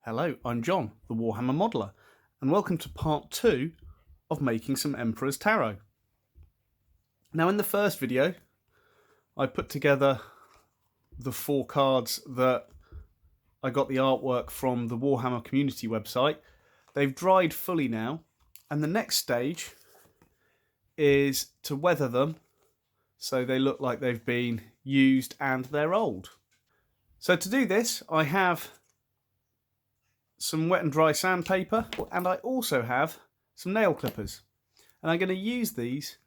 Hello, I'm John, the Warhammer Modeler, and welcome to part 2 of making some Emperor's Tarot. Now in the first video, I put together the 4 cards that I got the artwork from the Warhammer community website. They've dried fully now, and the next stage is to weather them so they look like they've been used and they're old. So to do this, I have some wet and dry sandpaper, and I also have some nail clippers. And I'm going to use these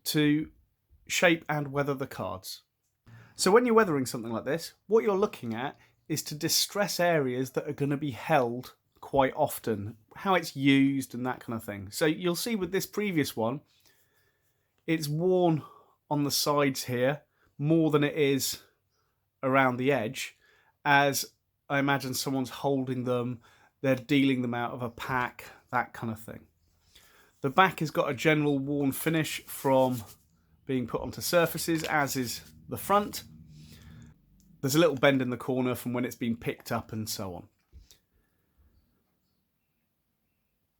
to shape and weather the cards. So when you're weathering something like this, what you're looking at is to distress areas that are going to be held quite often, how it's used and that kind of thing. So you'll see with this previous one, it's worn on the sides here more than it is around the edge, as I imagine someone's holding them, they're dealing them out of a pack, that kind of thing. The back has got a general worn finish from being put onto surfaces, as is the front. There's a little bend in the corner from when it's been picked up and so on.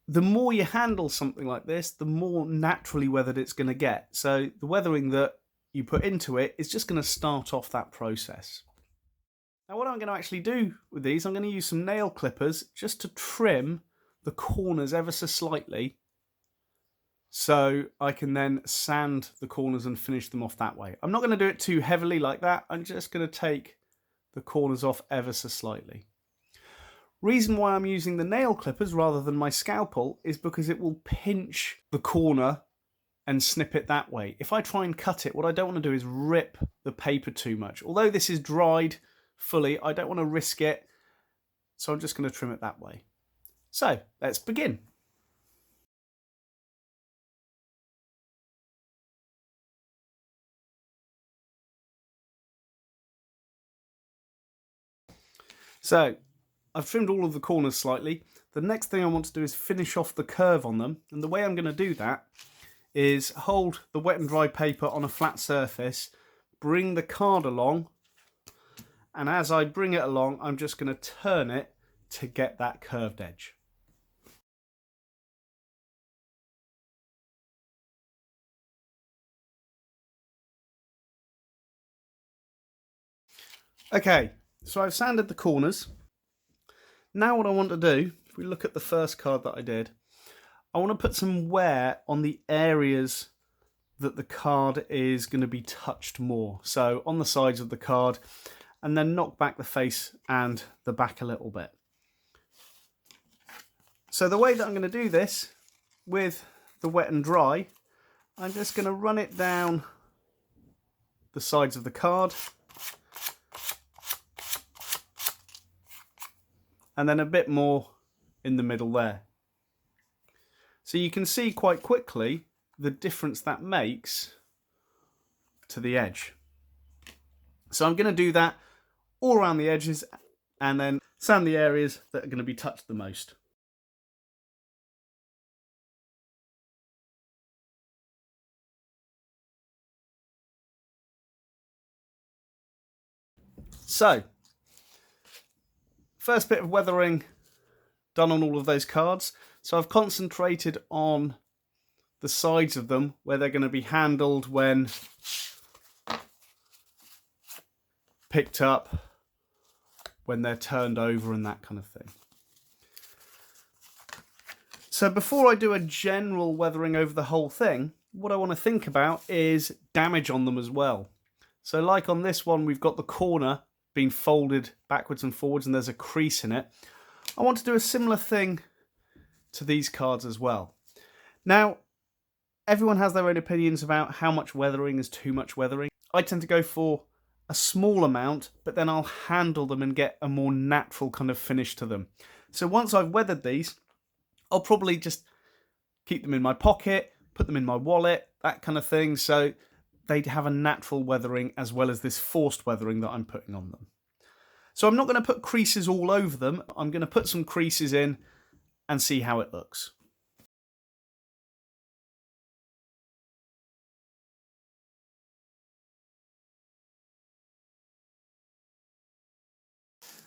The more you handle something like this, the more naturally weathered it's going to get. So the weathering that you put into it is just going to start off that process. Now what I'm going to actually do with these, I'm going to use some nail clippers just to trim the corners ever so slightly, so I can then sand the corners and finish them off that way. I'm not going to do it too heavily like that. I'm just going to take the corners off ever so slightly. Reason why I'm using the nail clippers rather than my scalpel is because it will pinch the corner and snip it that way. If I try and cut it, what I don't want to do is rip the paper too much. Although this is dried fully, I don't want to risk it, so I'm just going to trim it that way. So let's begin. So I've trimmed all of the corners slightly. The next thing I want to do is finish off the curve on them, and the way I'm going to do that is hold the wet and dry paper on a flat surface, bring the card along, and as I bring it along, I'm just going to turn it to get that curved edge. Okay, so I've sanded the corners. Now what I want to do, if we look at the first card that I did, I want to put some wear on the areas that the card is going to be touched more. So on the sides of the card, and then knock back the face and the back a little bit. So the way that I'm going to do this with the wet and dry, I'm just going to run it down the sides of the card, and then a bit more in the middle there. So you can see quite quickly the difference that makes to the edge. So I'm going to do that all around the edges and then sand the areas that are going to be touched the most. So, first bit of weathering done on all of those cards. So I've concentrated on the sides of them where they're going to be handled when picked up, when they're turned over and that kind of thing. So before I do a general weathering over the whole thing, what I want to think about is damage on them as well. So like on this one, we've got the corner being folded backwards and forwards and there's a crease in it. I want to do a similar thing to these cards as well. Now, everyone has their own opinions about how much weathering is too much weathering. I tend to go for a small amount, but then I'll handle them and get a more natural kind of finish to them. So once I've weathered these, I'll probably just keep them in my pocket, put them in my wallet, that kind of thing, so they'd have a natural weathering as well as this forced weathering that I'm putting on them. So I'm not going to put creases all over them. I'm going to put some creases in and see how it looks.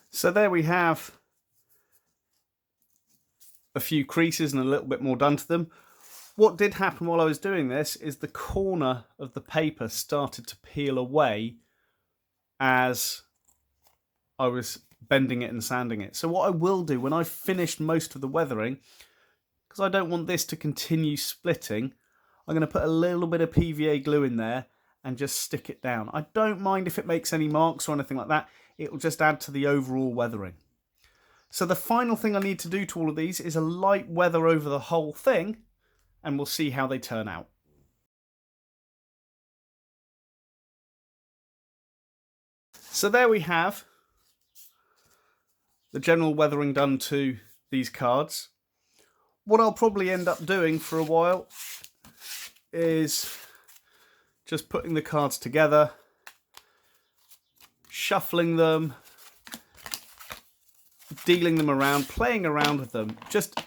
So there we have a few creases and a little bit more done to them. What did happen while I was doing this is the corner of the paper started to peel away as I was bending it and sanding it. So what I will do when I've finished most of the weathering, because I don't want this to continue splitting, I'm going to put a little bit of PVA glue in there and just stick it down. I don't mind if it makes any marks or anything like that. It will just add to the overall weathering. So the final thing I need to do to all of these is a light weather over the whole thing, and we'll see how they turn out. So there we have the general weathering done to these cards. What I'll probably end up doing for a while is just putting the cards together, shuffling them, dealing them around, playing around with them, just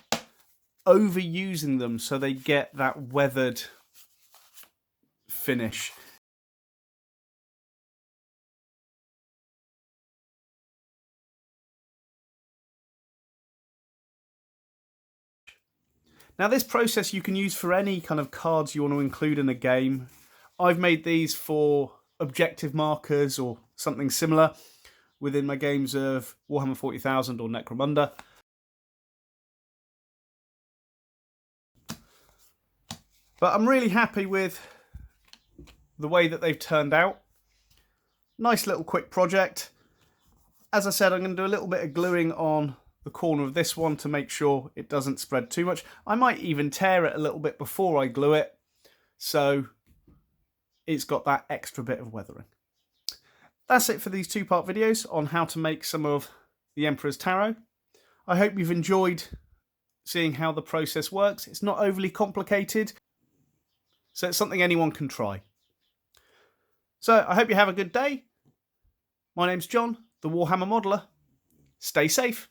overusing them so they get that weathered finish. Now this process you can use for any kind of cards you want to include in a game. I've made these for objective markers or something similar within my games of Warhammer 40,000 or Necromunda. But I'm really happy with the way that they've turned out. Nice little quick project. As I said, I'm going to do a little bit of gluing on the corner of this one to make sure it doesn't spread too much. I might even tear it a little bit before I glue it, so it's got that extra bit of weathering. That's it for these two-part videos on how to make some of the Emperor's Tarot. I hope you've enjoyed seeing how the process works. It's not overly complicated, so it's something anyone can try. So I hope you have a good day. My name's John, the Warhammer Modeler. Stay safe.